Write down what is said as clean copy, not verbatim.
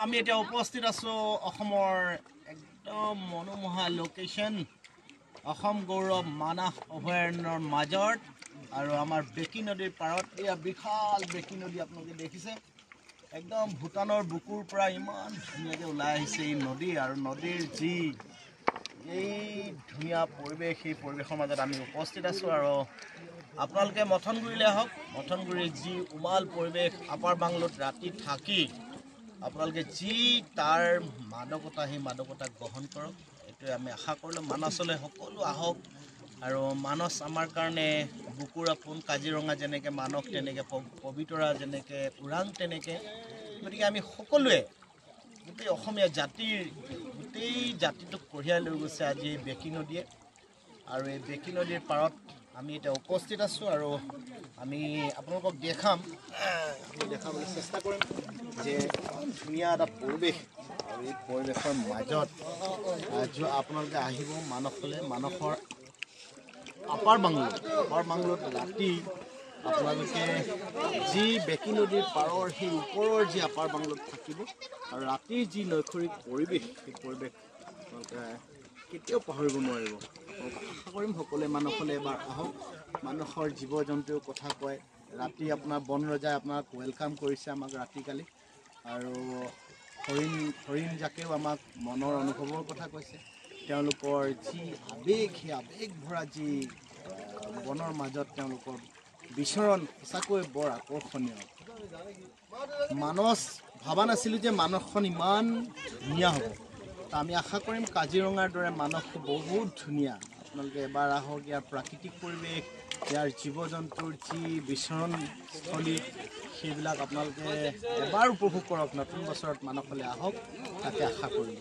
আমি এতিয়া উপস্থিত আছো অসমৰ একদম মনোমোহা লোকেশন অসম গৌৰৱ মানাহ অভয়াৰণ্যৰ মাজত আৰু আমাৰ বেকি নদীৰ পাৰত এয়া বিশাল বেকি নদী আপোনালোকে দেখিছে একদম ভূটানৰ বুকুৰ পৰা ইমান ধুনীয়াকৈ ওলাই আহিছে এই নদী আৰু নদীৰ যি এই ধুনীয়া পৰিৱেশ সেই পৰিৱেশৰ মাজত আমি উপস্থিত আছো আৰু আপোনালোকে মথনগুৰিলৈ আহক মথনগুৰিৰ যি উমাল পৰিৱেশ আপাৰ বাংলোত ৰাতি থাকি আপোনালোকে যি তাৰ মাদকতা সেই মাদকতা গ্ৰহণ কৰক এইটোৱে আমি আশা কৰিলোঁ মানসলৈ সকলো আহক আৰু মানস আমাৰ কাৰণে বুকুৰ আপোন কাজিৰঙা যেনেকৈ মানস তেনেকৈ পবিতৰা যেনেকৈ ওৰাং তেনেকৈ গতিকে আমি সকলোৱে গোটেই অসমীয়া জাতিৰ গোটেই জাতিটোক কঢ়িয়াই লৈ গৈছে আজি এই বেকি নদীয়ে আৰু এই বেকি নদীৰ পাৰত আমি এতিয়া উপস্থিত আছোঁ আৰু আমি আপোনালোকক দেখাবলৈ চেষ্টা কৰিম যে ধুনীয়া এটা পৰিৱেশ আৰু এই পৰিৱেশৰ মাজত আপোনালোকে আহিব মানসলৈ মানসৰ আপাৰ বাংলোত ৰাতি আপোনালোকে যি বেকি নদীৰ পাৰৰ সেই ওপৰৰ যি আপাৰ বাংলোত থাকিব আৰু ৰাতিৰ যি নৈসৰ্গিক পৰিৱেশ সেই পৰিৱেশ আপোনালোকে কেতিয়াও পাহৰিব নোৱাৰিব আশা কৰিম সকলোৱে মানসলৈ এবাৰ আহক মানসৰ জীৱ জন্তুৰ কথা কয় ৰাতি আপোনাৰ বন ৰজাই আপোনাক ৱেলকাম কৰিছে আমাক ৰাতিকালি আৰু হৰিণ জাকেও আমাক মনৰ অনুভৱৰ কথা কৈছে তেওঁলোকৰ যি আৱেগ সেই আৱেগ ভৰা যি বনৰ মাজত তেওঁলোকৰ বিচৰণ সঁচাকৈ বৰ আকৰ্ষণীয় মানস ভাবা নাছিলোঁ যে মানসখন ইমান ধুনীয়া হ'ব আমি আশা কৰিম কাজিৰঙাৰ দৰে মানসটো বহুত ধুনীয়া আপোনালোকে এবাৰ আহক ইয়াৰ প্ৰাকৃতিক পৰিৱেশ ইয়াৰ জীৱ জন্তুৰ যি বিচৰণস্থলী সেইবিলাক আপোনালোকে এবাৰ উপভোগ কৰক নতুন বছৰত মানসলৈ আহক তাকে আশা কৰিম